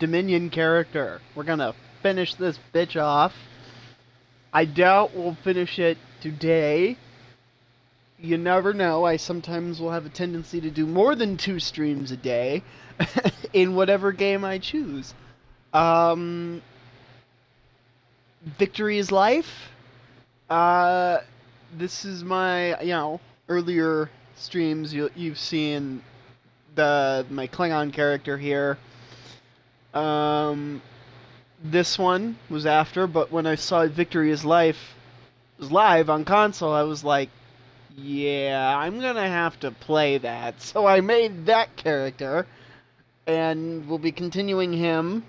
Dominion character. We're gonna finish this bitch off. I doubt we'll finish it today. You never know. I sometimes will have a tendency to do more than 2 streams a day in whatever game I choose. Victory is life. This is my, earlier streams. You've seen my Klingon character here. This one was after, but when I saw Victory is Life was live on console, I was like, yeah, I'm gonna have to play that. So I made that character, and we'll be continuing him.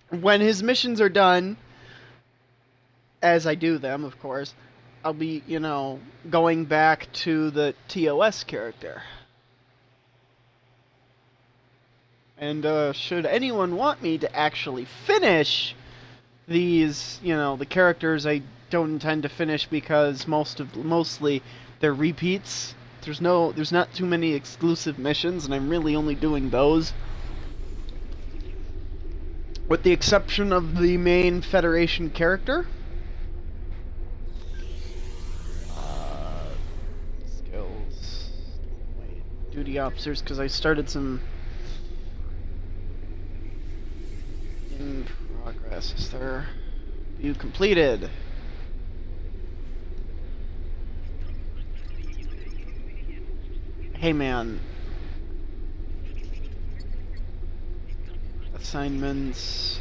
When his missions are done, as I do them, of course, I'll be, going back to the TOS character. And should anyone want me to actually finish these, the characters I don't intend to finish because mostly they're repeats. There's not too many exclusive missions, and I'm really only doing those. With the exception of the main Federation character. Skills. Wait, duty officers, because I started some in progress. Is there view completed? Hey man. Assignments.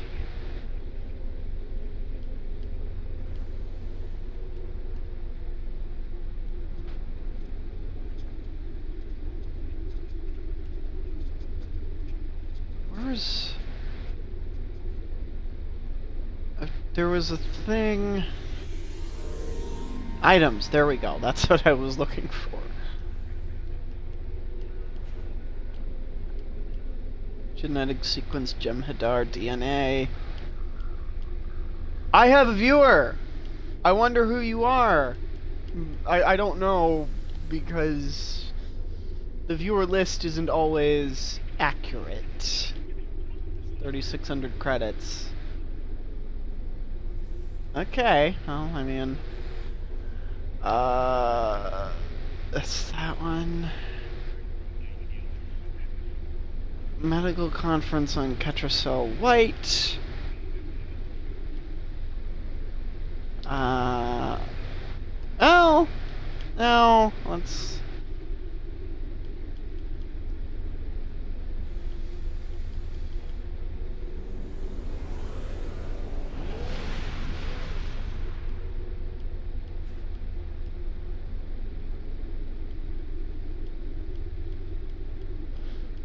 Where's... there was a thing... Items, there we go. That's what I was looking for. Genetic sequence, Jem'Hadar, DNA. I have a viewer! I wonder who you are. I don't know, because the viewer list isn't always accurate. 3,600 credits. Okay, well, I mean... that's that one. Medical conference on Ketracel White. Oh! No, let's...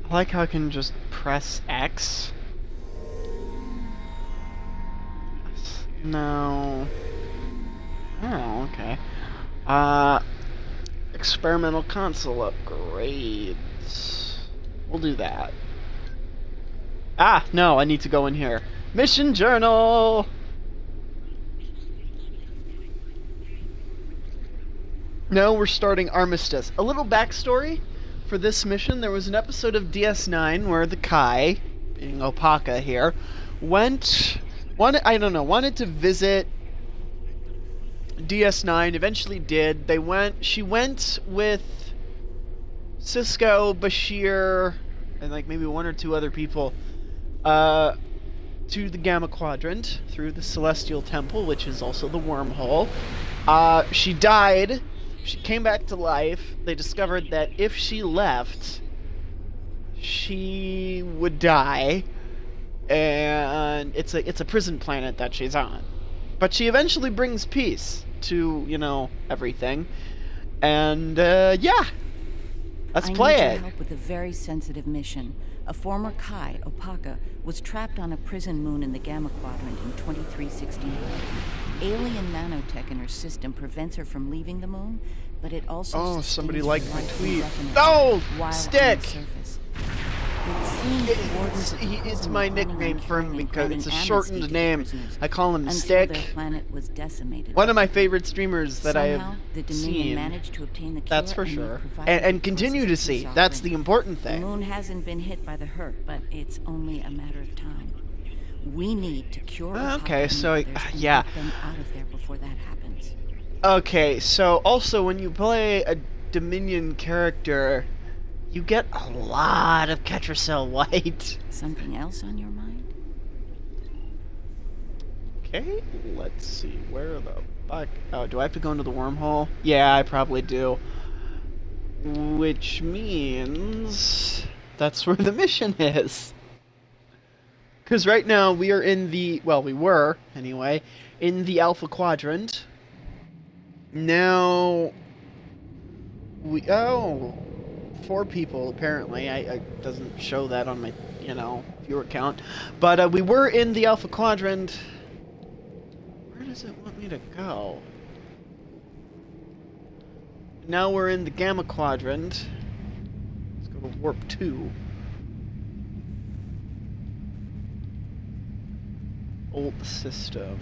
I like how I can just press X. No. Oh, okay. Experimental console upgrades. We'll do that. Ah, no, I need to go in here. Mission journal! No, we're starting Armistice. A little backstory. For this mission, there was an episode of DS9 where the Kai, being Opaka here, wanted to visit DS9, eventually did. She went with Cisco, Bashir, and like maybe 1 or 2 other people, to the Gamma Quadrant, through the Celestial Temple, which is also the wormhole. She died. She came back to life. They discovered that if she left, she would die, and it's a prison planet that she's on. But she eventually brings peace to, everything. And yeah, let's play it. I need your help with a very sensitive mission. A former Kai, Opaka, was trapped on a prison moon in the Gamma Quadrant in 2369. Alien nanotech in her system prevents her from leaving the moon, but it also... Oh, somebody liked my tweet. Oh, stick! It seems the wardens of the It's prison my were planning on nickname for him killing and because granting it's a amnesty shortened to the name. prisoners I call him until Stick. their planet was decimated. One of my favorite streamers that I Somehow, the have Dominion seen. managed to obtain the cure, That's for and they've sure. provided And the continue to forces of see. peace That's the offering. important The thing. moon hasn't been hit by the hurt, but it's only a matter of time. We need to cure Okay, Apaka so, and the others and yeah. get them out of there before that happens. Okay, so also when you play a Dominion character, you get a lot of Ketracel White. Something else on your mind? Okay, let's see. Where the fuck? Oh, do I have to go into the wormhole? Yeah, I probably do. Which means that's where the mission is. Because right now we are in the, well, we were, anyway, in the Alpha Quadrant. Now, oh, 4 people apparently. I doesn't show that on my, viewer count. But we were in the Alpha Quadrant. Where does it want me to go? Now we're in the Gamma Quadrant. Let's go to Warp 2. Old system.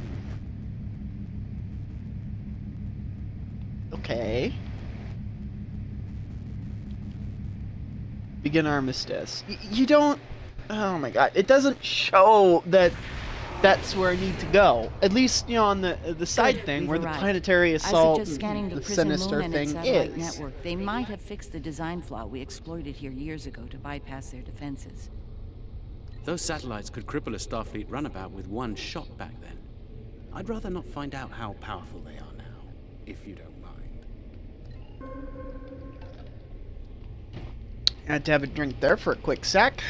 Okay. Begin armistice. You don't... Oh my god. It doesn't show that that's where I need to go. At least, on the side Good, thing we've where the arrived. planetary I assault suggest scanning and the the prison sinister moon and its thing satellite is. network. They might have fixed the design flaw we exploited here years ago to bypass their defenses. Those satellites could cripple a Starfleet runabout with one shot back then. I'd rather not find out how powerful they are now, if you don't mind. Had to have a drink there for a quick sec.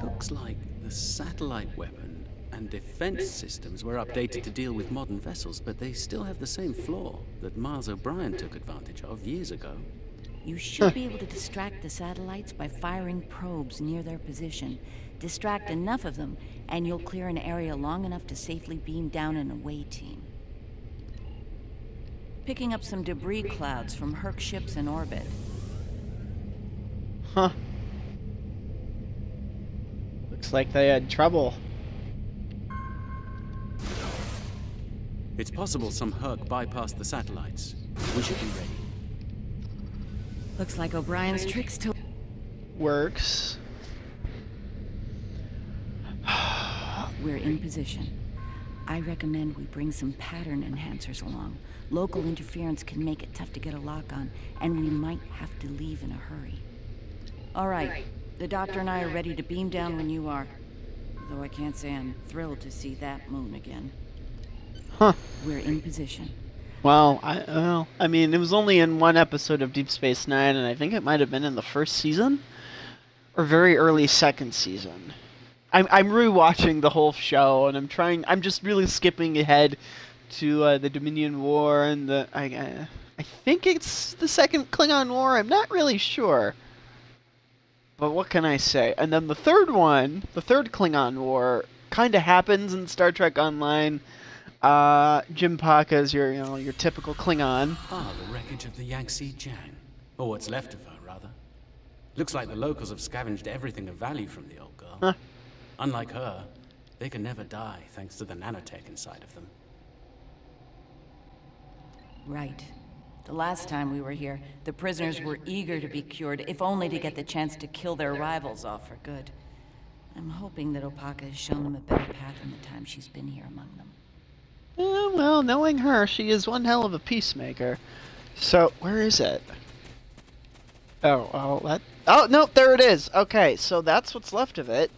Looks like the satellite weapon and defense systems were updated to deal with modern vessels, but they still have the same flaw that Miles O'Brien took advantage of years ago. You should be able to distract the satellites by firing probes near their position. Distract enough of them, and you'll clear an area long enough to safely beam down an away team. Picking up some debris clouds from Herc ships in orbit. Huh. Looks like they had trouble. It's possible some Herc bypassed the satellites. We should be ready. Looks like O'Brien's tricks to... Works. We're in position. I recommend we bring some pattern enhancers along. Local interference can make it tough to get a lock on, and we might have to leave in a hurry. All right. The doctor and I are ready to beam down when you are. Though I can't say I'm thrilled to see that moon again. Huh. We're in position. Well, I mean, it was only in one episode of Deep Space Nine, and I think it might have been in the first season, or very early second season. I'm rewatching the whole show, and I'm just really skipping ahead to the Dominion War and I think it's the second Klingon War. I'm not really sure, but what can I say? And then the third one, the third Klingon War, kind of happens in Star Trek Online. Jim Paka is your typical Klingon. Ah, the wreckage of the Yangtze Jiang. Or what's left of her, rather. Looks like the locals have scavenged everything of value from the old girl. Huh. Unlike her, they can never die thanks to the nanotech inside of them. Right. The last time we were here, the prisoners were eager to be cured, if only to get the chance to kill their rivals off for good. I'm hoping that Opaka has shown them a better path in the time she's been here among them. Well, knowing her, she is one hell of a peacemaker. So, where is it? Oh, no, there it is. Okay, so that's what's left of it.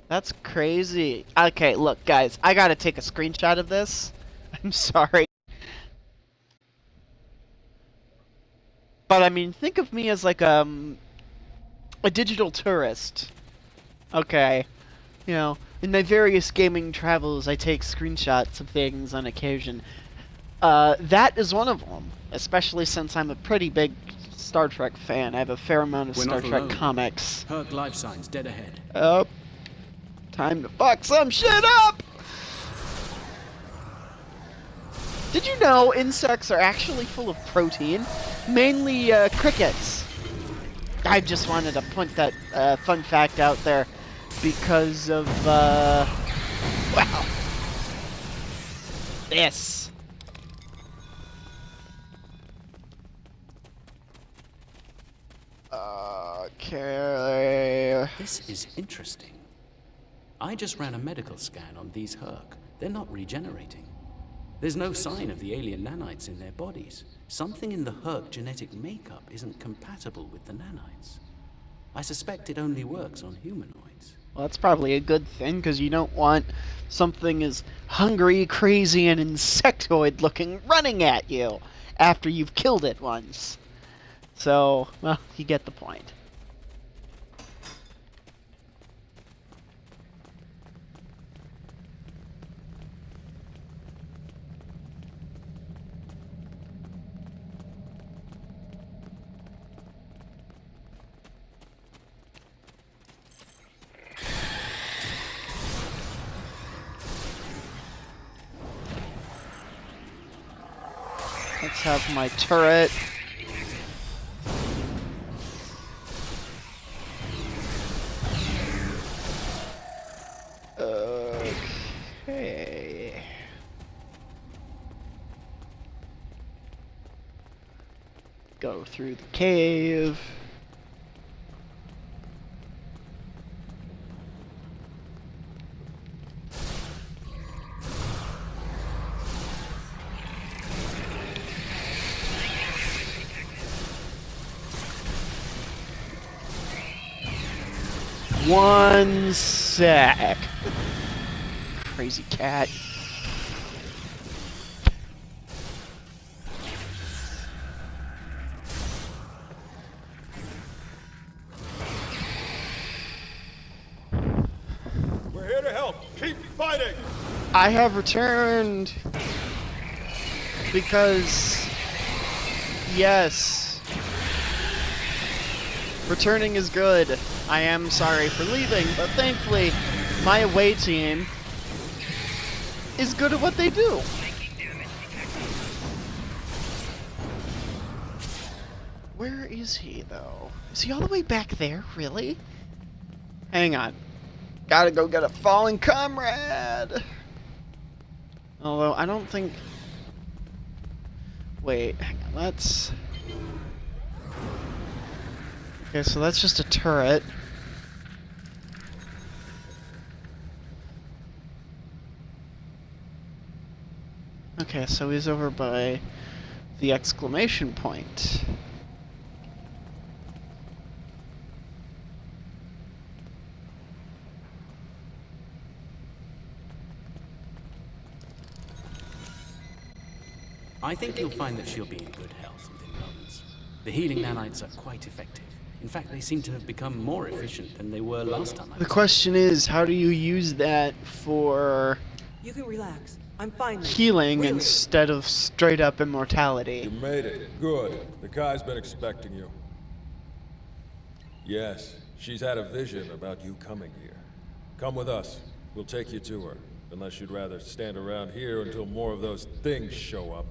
That's crazy. Okay, look, guys, I gotta take a screenshot of this. I'm sorry. But, I mean, think of me as like, a digital tourist. Okay. In my various gaming travels, I take screenshots of things on occasion. That is one of them, especially since I'm a pretty big Star Trek fan. I have a fair amount of Star Trek comics. Herc life signs dead ahead. Oh, time to fuck some shit up! Did you know insects are actually full of protein? Mainly crickets. I just wanted to point that fun fact out there because of, wow. This. Okay. This is interesting. I just ran a medical scan on these Herc. They're not regenerating. There's no sign of the alien nanites in their bodies. Something in the Herc genetic makeup isn't compatible with the nanites. I suspect it only works on humanoids. Well, that's probably a good thing, because you don't want something as hungry, crazy, and insectoid-looking running at you after you've killed it once. So, well, you get the point. Let's have my turret. Okay. Go through the cave. One sec. Crazy cat. We're here to help. Keep fighting. I have returned because, yes, returning is good. I am sorry for leaving, but thankfully, my away team is good at what they do. Where is he, though? Is he all the way back there, really? Hang on. Gotta go get a fallen comrade! Although, I don't think... Wait, hang on, let's... Okay, so that's just a turret. Okay, so he's over by the exclamation point. I think you'll find that she'll be in good health within moments. The healing nanites are quite effective. In fact, they seem to have become more efficient than they were last time. The question is, how do you use that for You can relax. I'm fine. healing Really? instead of straight up immortality? You made it. Good. The Kai's been expecting you. Yes, she's had a vision about you coming here. Come with us. We'll take you to her. Unless you'd rather stand around here until more of those things show up.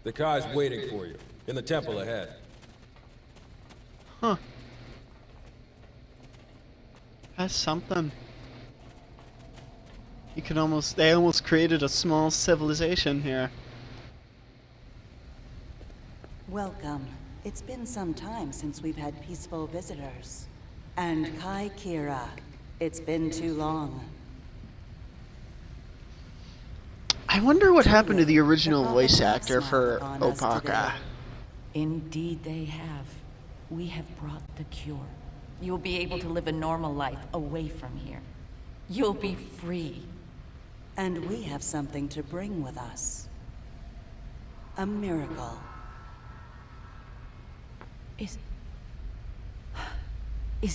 The Kai's waiting for you, in the temple ahead. Huh. That's something. You can they almost created a small civilization here. Welcome. It's been some time since we've had peaceful visitors. And Kai Kira, it's been too long. I wonder what happened to the original The voice prophets actor for smiled on us Opaka. today. Indeed they have. We have brought the cure. You'll be able to live a normal life away from here. You'll be free. And we have something to bring with us. A miracle. Is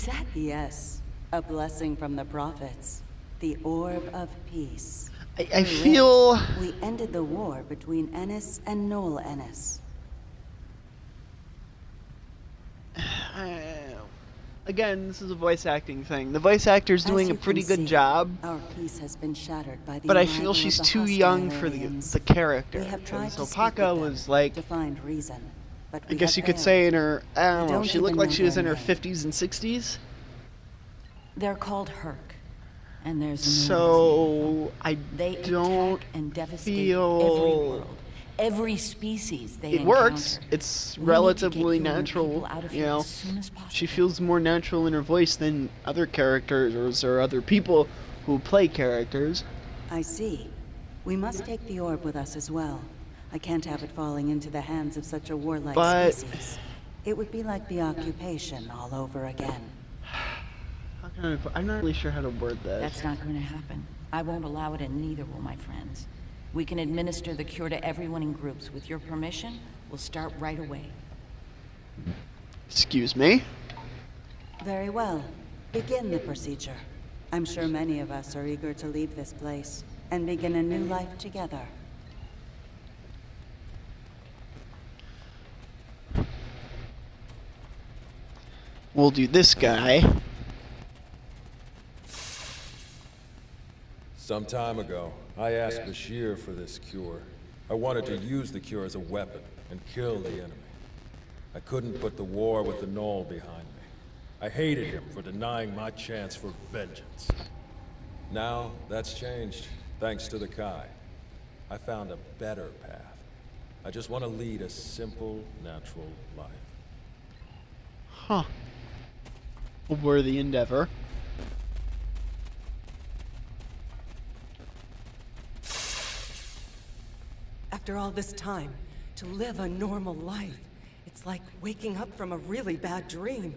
that... Yes, a blessing from the prophets. The Orb of Peace. I feel... We ended the war between Ennis and Noel Ennis. Again, this is a voice acting thing. The voice actor's As doing you a pretty can good see, job, Our peace has been shattered by the but I arrival feel of she's the too hostile young for aliens. the character. We have tried So to speak with Paka them was like, to find reason, but I we guess have you could failed. say in her, I don't We know, don't she looked even like know she was their in her name. 50s and 60s. They're called Herc, and there's no So I they don't attack and devastate feel every world, every species they it encounter. works. It's We need to get relatively you and your natural, people out of you here know. as soon as possible. She feels more natural in her voice than other characters or other people who play characters. I see. We must take the orb with us as well. I can't have it falling into the hands of such a warlike But- species. It would be like the occupation all over again. How can I'm not really sure how to word this. That's not going to happen. I won't allow it, and neither will my friends. We can administer the cure to everyone in groups. With your permission, we'll start right away. Excuse me? Very well. Begin the procedure. I'm sure many of us are eager to leave this place and begin a new life together. We'll do this guy. Some time ago, I asked Bashir for this cure. I wanted to use the cure as a weapon and kill the enemy. I couldn't put the war with the Knoll behind me. I hated him for denying my chance for vengeance. Now, that's changed, thanks to the Kai. I found a better path. I just want to lead a simple, natural life. Huh. A worthy endeavor. After all this time, to live a normal life, it's like waking up from a really bad dream.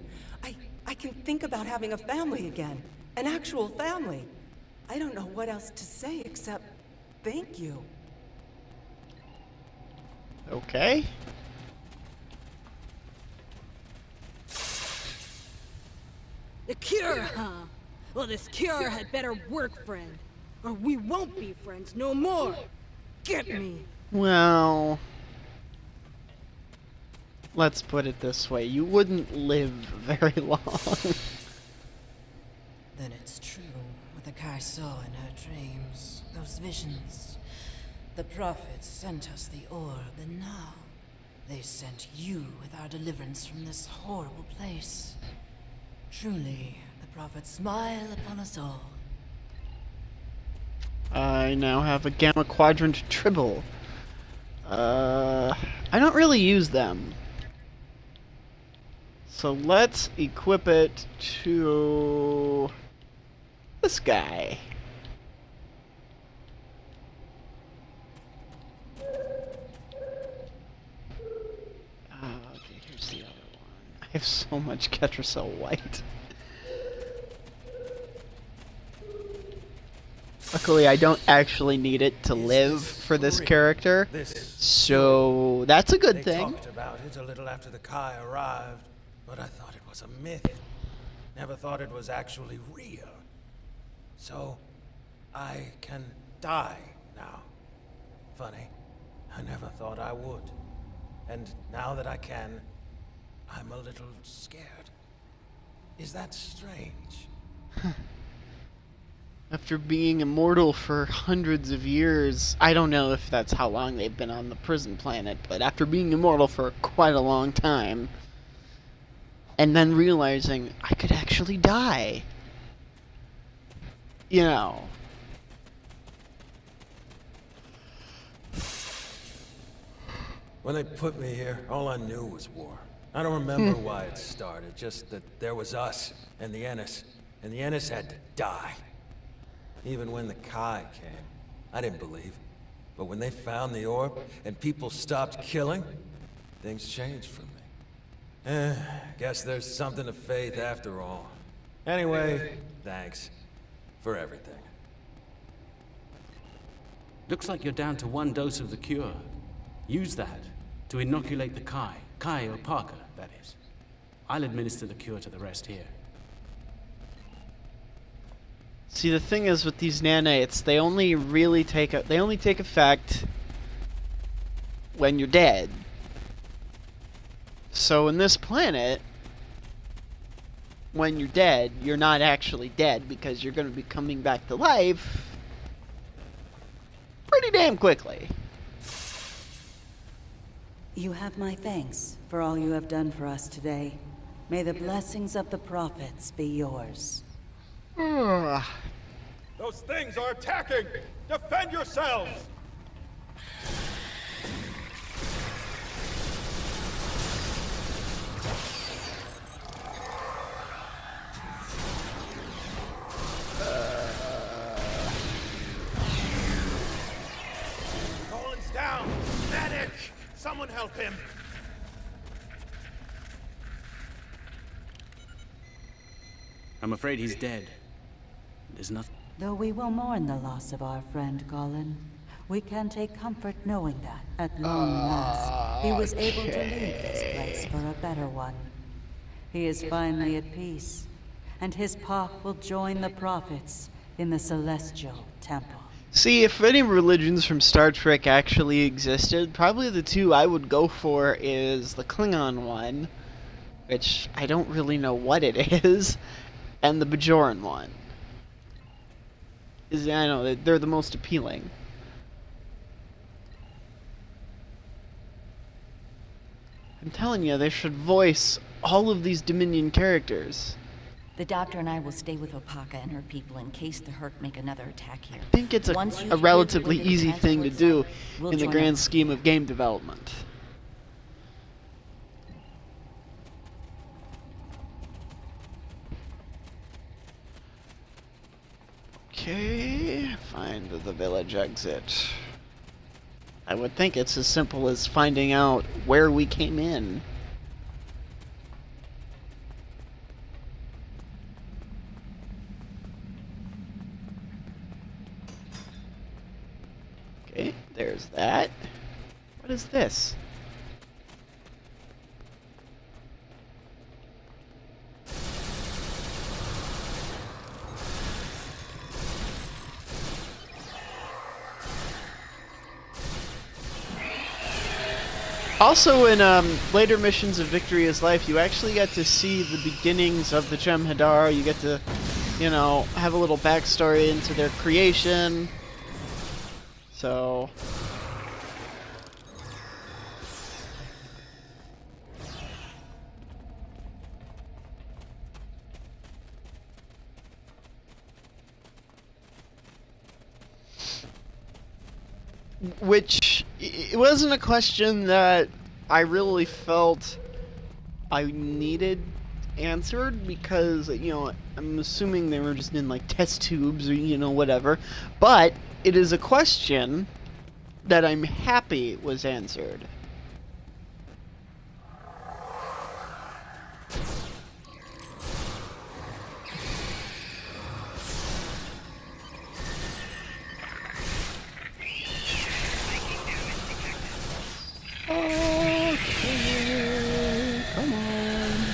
I can think about having a family again. An actual family. I don't know what else to say except thank you. Okay. The cure, huh? Well, this cure had better work, friend. Or we won't be friends no more. Get me. Well, let's put it this way. You wouldn't live very long. Then it's true what the Kai saw in her dreams, those visions. The prophets sent us the orb, and now they sent you with our deliverance from this horrible place. Truly, the prophets smile upon us all. I now have a Gamma Quadrant Tribble. I don't really use them. So let's equip it to this guy. Okay, here's the other one. I have so much Ketracel White. Luckily, I don't actually need it to live for this character, so that's a good They thing. talked about it a little after the Kai arrived, but I thought it was a myth. Never thought it was actually real. So, I can die now. Funny, I never thought I would. And now that I can, I'm a little scared. Is that strange? After being immortal for hundreds of years, I don't know if that's how long they've been on the prison planet, but after being immortal for quite a long time, and then realizing I could actually die, you know. When they put me here, all I knew was war. I don't remember why it started, just that there was us and the Ennis had to die. Even when the Kai came, I didn't believe. But when they found the orb and people stopped killing, things changed for me. Guess there's something to faith after all. Anyway, thanks for everything. Looks like you're down to 1 dose of the cure. Use that to inoculate the Kai or Parker, that is. I'll administer the cure to the rest here. See, the thing is with these nanites, they only take effect when you're dead. So in this planet, when you're dead, you're not actually dead because you're going to be coming back to life pretty damn quickly. You have my thanks for all you have done for us today. May the blessings of the prophets be yours. Those things are attacking! Defend yourselves! Colin's down! Medic! Someone help him! I'm afraid he's dead. There's nothing. Though we will mourn the loss of our friend Colin, we can take comfort knowing that, at long last, he was able to leave this place for a better one. He is finally at peace, and his path will join the prophets in the Celestial Temple. See, if any religions from Star Trek actually existed, probably the two I would go for is the Klingon one, which I don't really know what it is, and the Bajoran one. I know, they're the most appealing. I'm telling you, they should voice all of these Dominion characters. The doctor and I will stay with Opaka and her people in case the Herc make another attack here. I think it's a relatively easy thing to do in the grand scheme of game development. Okay, find the village exit. I would think it's as simple as finding out where we came in. Okay, there's that. What is this? Also, in later missions of Victory is Life, you actually get to see the beginnings of the Jem'Hadar. You get to, you know, have a little backstory into their creation. So... which, it wasn't a question that I really felt I needed answered, because, you know, I'm assuming they were just in, like, test tubes or, you know, whatever. But it is a question that I'm happy was answered. Okay, come on.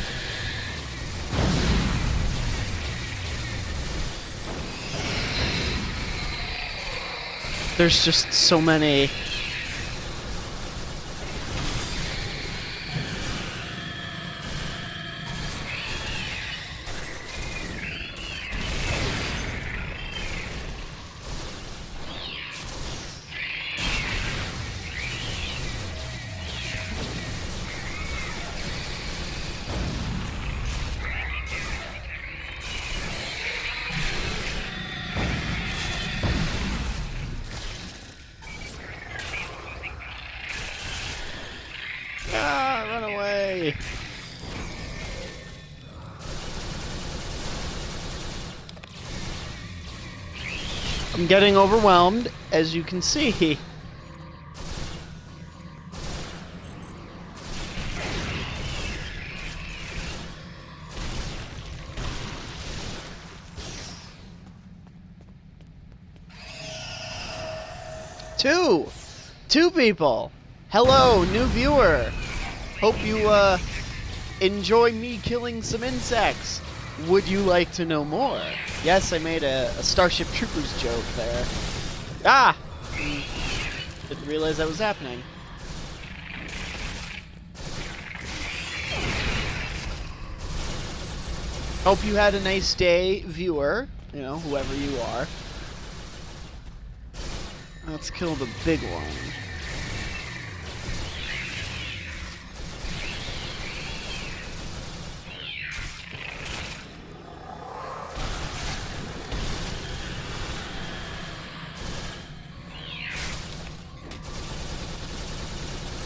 There's just so many. Ah, run away! I'm getting overwhelmed, as you can see. Two people. Hello, new viewer. Hope you enjoy me killing some insects. Would you like to know more? Yes, I made a Starship Troopers joke there. Ah! Didn't realize that was happening. Hope you had a nice day, viewer. You know, whoever you are. Let's kill the big one.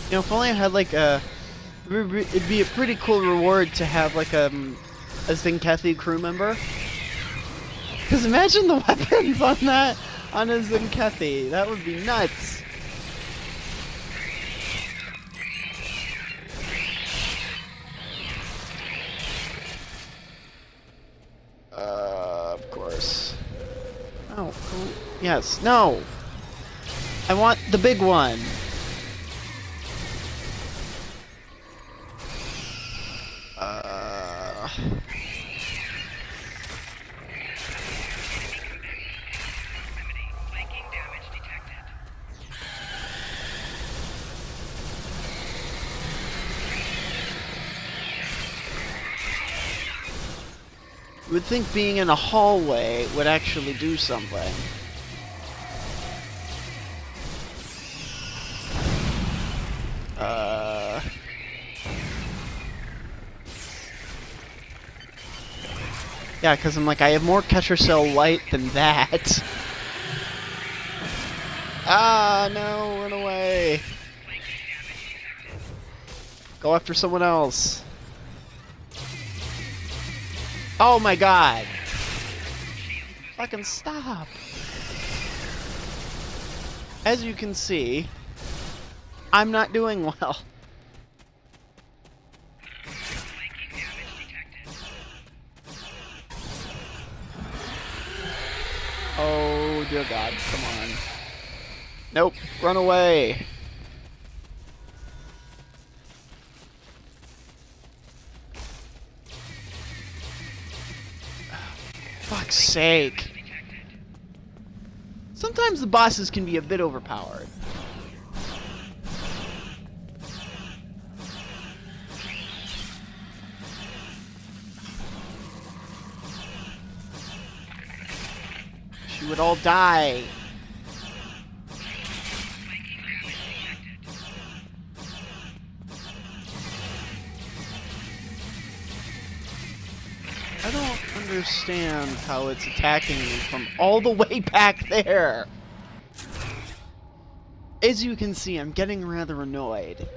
You know, if only I had like a, it'd be a pretty cool reward to have like a Zenkethi crew member. Because imagine the weapons on that, on a Zenkethi. That would be nuts. Of course. Oh, yes, no. I want the big one. You would think being in a hallway would actually do something. Yeah, because I'm like, I have more Catcher Cell Light than that. Ah, no, run away. Go after someone else. Oh my god. Fucking stop. As you can see, I'm not doing well. Oh dear god, come on. Nope, run away. Fuck's sake. Sometimes the bosses can be a bit overpowered. You would all die. I don't understand how it's attacking me from all the way back there. As you can see, I'm getting rather annoyed.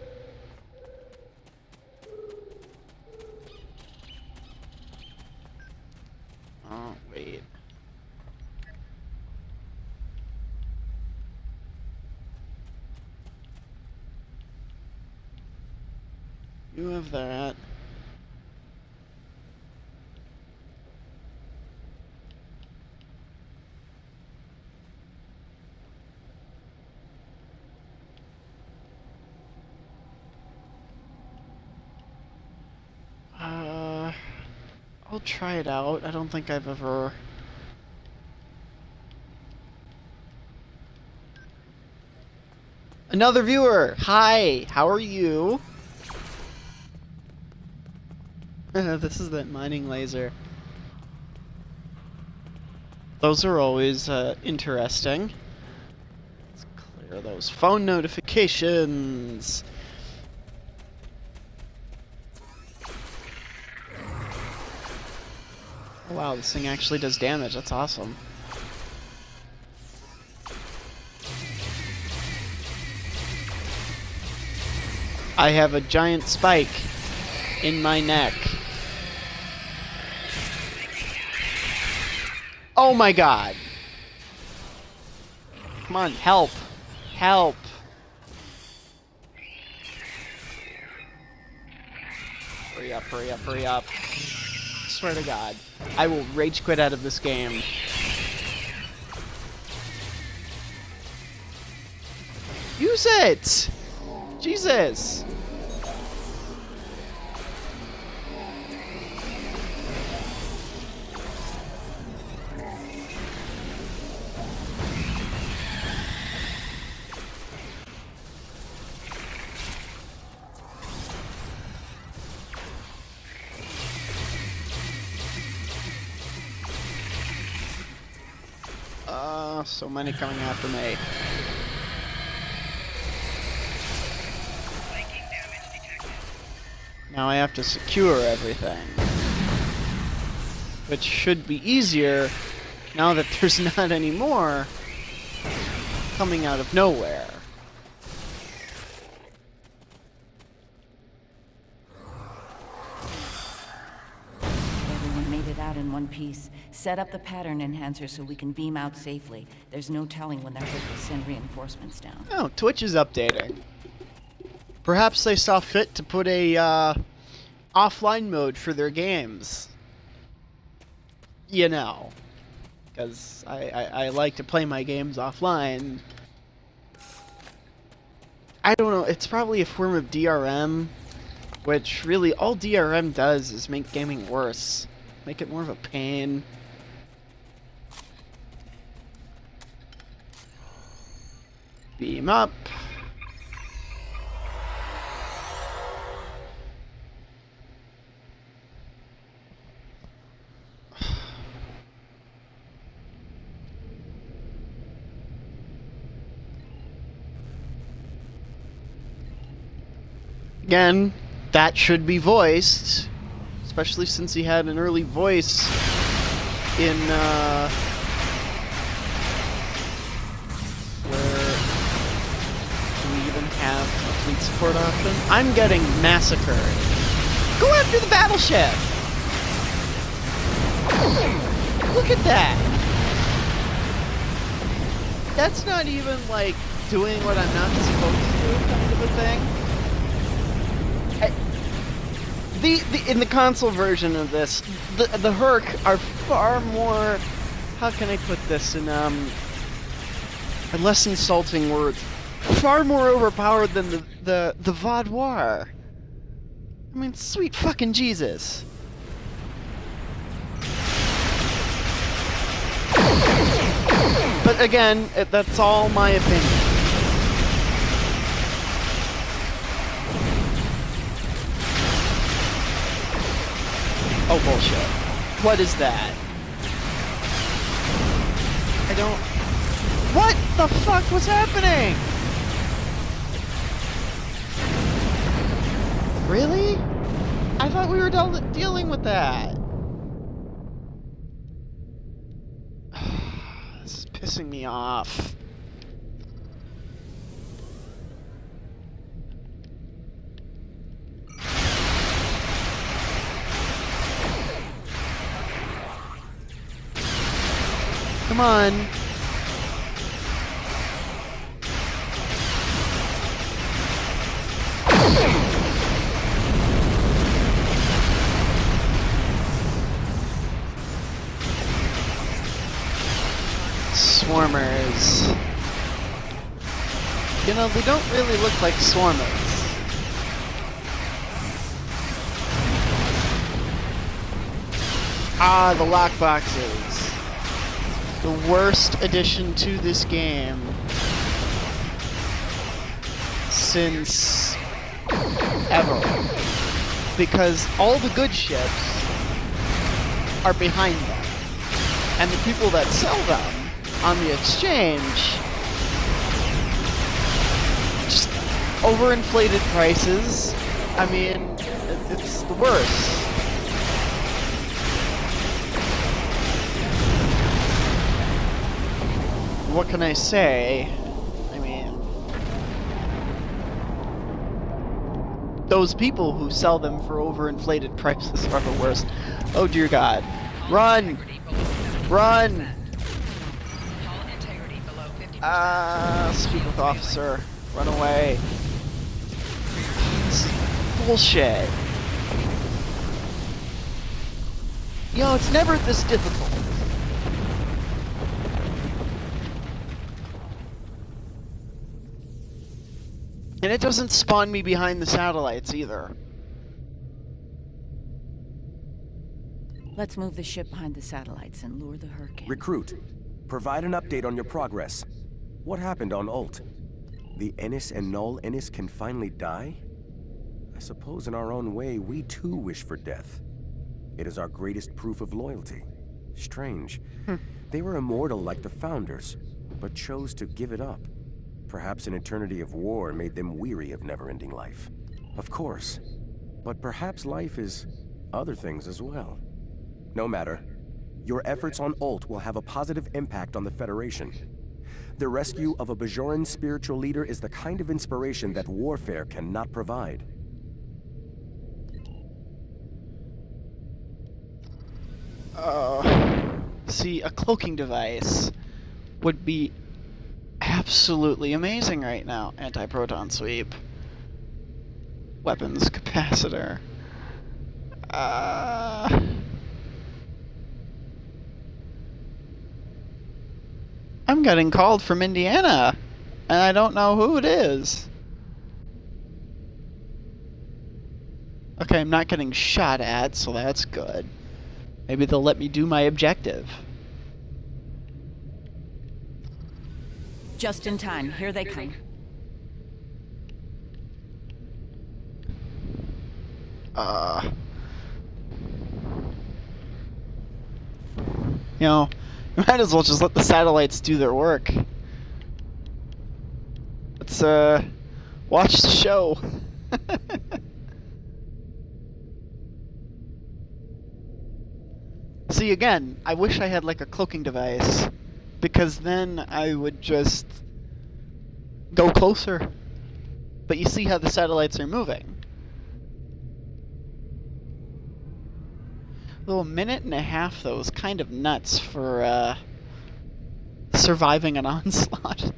Oh, wait. You have that. I'll try it out. I don't think I've ever... Another viewer! Hi! How are you? This is that mining laser. Those are always interesting. Let's clear those phone notifications. Oh, wow, this thing actually does damage. That's awesome. I have a giant spike in my neck. Oh my god. Come on, help. Help. Hurry up, hurry up, hurry up. Swear to god. I will rage quit out of this game. Use it! Jesus! Oh, so many coming after me. Now I have to secure everything. Which should be easier now that there's not any more coming out of nowhere. Everyone made it out in one piece. Set up the pattern enhancer so we can beam out safely. There's no telling when their hook will send reinforcements down. Oh, Twitch is updating. Perhaps they saw fit to put a offline mode for their games. You know, because I like to play my games offline. I don't know, it's probably a form of DRM, which really all DRM does is make gaming worse. Make it more of a pain. Beam up. Again, that should be voiced, especially since he had an early voice in, where do we even have a fleet support option? I'm getting massacred. Go after the battleship! Look at that! That's not even, like, doing what I'm not supposed to do kind of a thing. In the console version of this, the Herc are far more, how can I put this in less insulting words, far more overpowered than the Vaudoir. I mean, sweet fucking Jesus. But again, that's all my opinion. Oh, bullshit. What is that? I don't... What the fuck was happening? Really? I thought we were dealing with that. This is pissing me off. Come on. Swarmers. You know, they don't really look like swarmers. Ah, the lockboxes. The worst addition to this game since ever. Because all the good ships are behind them. And the people that sell them on the exchange, just overinflated prices. I mean, it's the worst. What can I say? I mean, those people who sell them for overinflated prices are the worst. Oh dear God. Run! Run! Speak with officer. Run away. This is bullshit. Yo, it's never this difficult. And it doesn't spawn me behind the satellites either. Let's move the ship behind the satellites and lure the Herc in. Recruit, provide an update on your progress. What happened on Ult? The Ennis and Null Ennis can finally die? I suppose in our own way, we too wish for death. It is our greatest proof of loyalty. Strange. They were immortal like the Founders, but chose to give it up. Perhaps an eternity of war made them weary of never-ending life. Of course. But perhaps life is other things as well. No matter. Your efforts on Ult will have a positive impact on the Federation. The rescue of a Bajoran spiritual leader is the kind of inspiration that warfare cannot provide. See, a cloaking device would be absolutely amazing right now. Anti-proton sweep. Weapons capacitor. I'm getting called from Indiana, and I don't know who it is. Okay, I'm not getting shot at, so that's good. Maybe they'll let me do my objective. Just in time. Here they come. You know, you might as well just let the satellites do their work. Let's, watch the show. See, again, I wish I had, like, a cloaking device, because then I would just go closer. But you see how the satellites are moving. Though a minute and a half, though, is kind of nuts for, surviving an onslaught.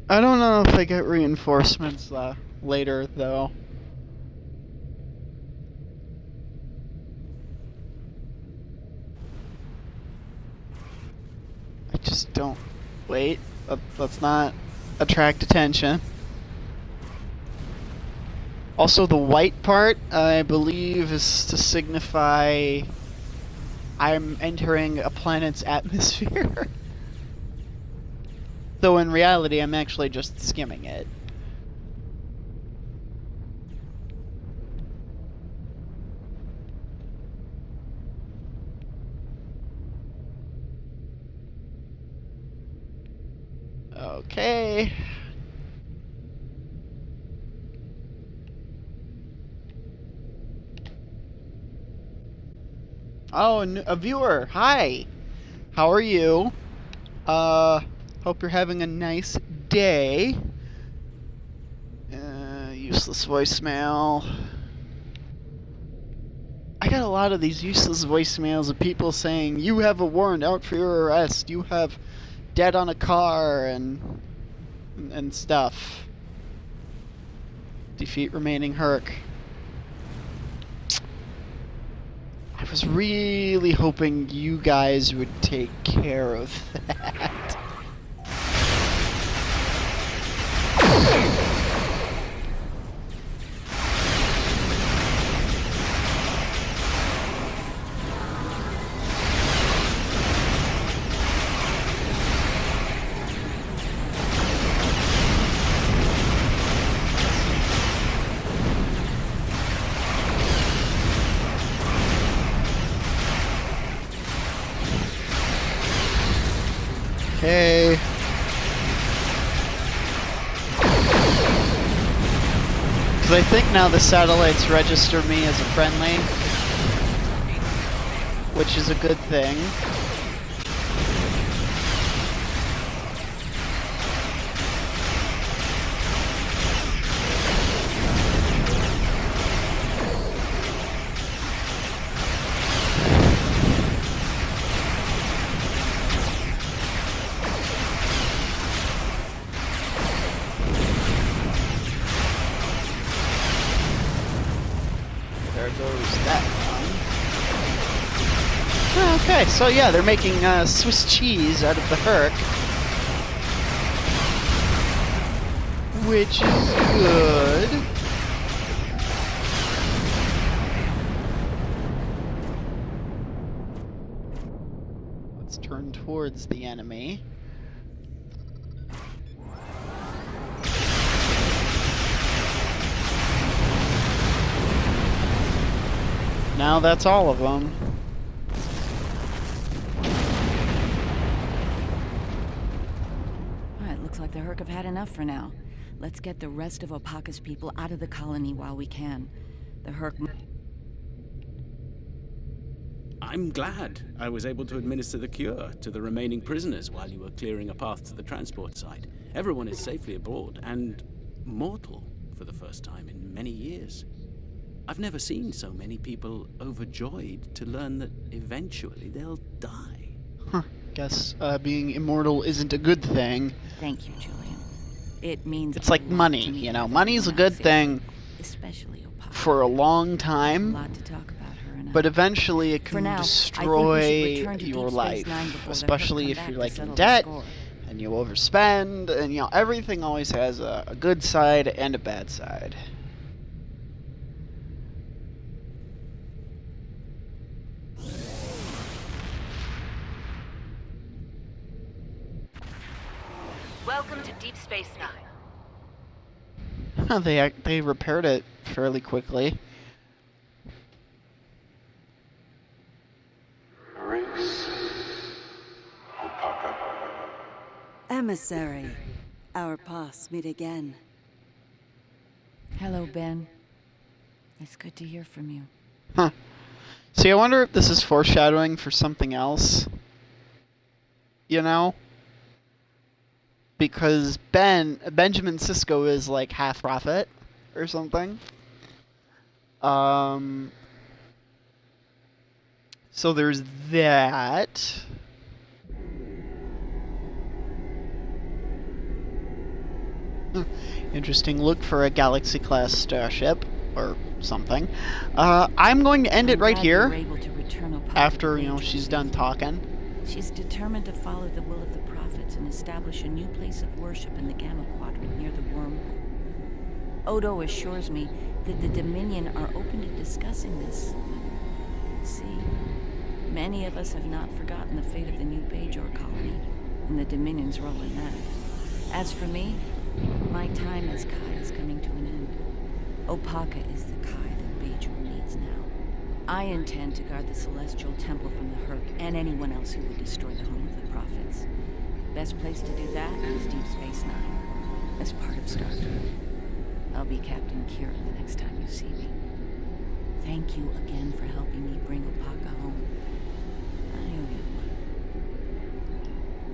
I don't know if I get reinforcements, later, though. I just don't... Wait, let's not attract attention. Also, the white part, I believe, is to signify I'm entering a planet's atmosphere. Though in reality, I'm actually just skimming it. Okay. Oh, a viewer. Hi. How are you? Hope you're having a nice day. Useless voicemail. I got a lot of these useless voicemails of people saying, you have a warrant out for your arrest, you have dead on a car, and stuff. Defeat remaining Herc. I was really hoping you guys would take care of that. Okay. Because I think now the satellites register me as a friendly, which is a good thing. There goes that one. Okay, so yeah, they're making Swiss cheese out of the Herc, which is good. Let's turn towards the enemy. now that's all of them. Alright, looks like the Herc have had enough for now. Let's get the rest of Opaka's people out of the colony while we can. The Herc... I'm glad I was able to administer the cure to the remaining prisoners while you were clearing a path to the transport site. Everyone is safely aboard and mortal for the first time in many years. I've never seen so many people overjoyed to learn that eventually they'll die. Huh. Guess being immortal isn't a good thing. Thank you, Julian. It means It's like money, you know. Money's a good thing especially Opaka. for a long A time, lot to talk about her and but I. eventually it For can now, destroy I think we should return to your Deep Space life, Nine before the Herc especially come if back you're to like settle in the debt score. and you overspend, and you know everything always has a good side and a bad side. Welcome to Deep Space Nine. They repaired it fairly quickly. Emissary, our paths meet again. Hello, Ben. It's good to hear from you. Huh. See, I wonder if this is foreshadowing for something else. You know? Because Benjamin Sisko is like half prophet or something. So there's that. Interesting look for a Galaxy-class starship or something. I'm going to end it right glad we were here able to return Opaka after, to you know, Rachel she's done safely. talking. She's determined to follow the will of the prophets and establish a new place of worship in the Gamma Quadrant near the wormhole. Odo assures me that the Dominion are open to discussing this. See, many of us have not forgotten the fate of the new Bajor colony and the Dominion's role in that. As for me, my time as Kai is coming to an end. Opaka is the Kai that Bajor needs now. I intend to guard the Celestial Temple from the Herc and anyone else who would destroy the home of the prophets. Best place to do that is Deep Space Nine, as part of Starfleet. I'll be Captain Kira the next time you see me. Thank you again for helping me bring Opaka home. I owe you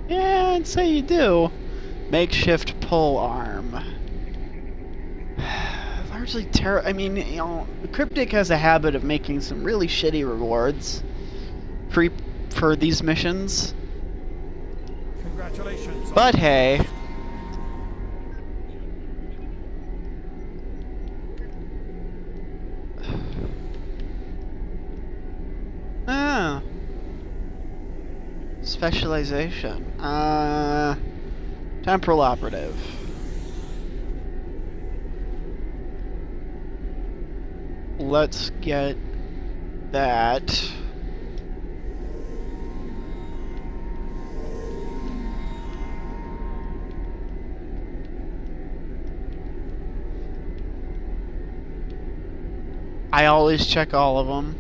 one. Yeah, I'd say you do. Makeshift pole arm. Largely I mean, you know, Cryptic has a habit of making some really shitty rewards for these missions. Congratulations. But hey. Ah. Specialization. Temporal operative. Let's get that. I always check all of them.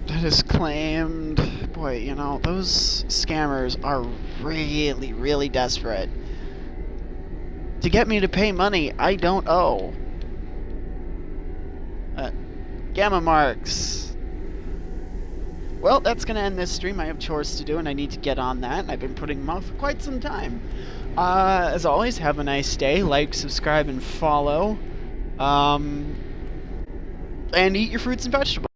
That is claimed. Boy, you know, those scammers are really, really desperate to get me to pay money I don't owe. Gamma marks. Well, that's gonna end this stream. I have chores to do and I need to get on that, and I've been putting them off for quite some time. As always, have a nice day. Like, subscribe, and follow. And eat your fruits and vegetables.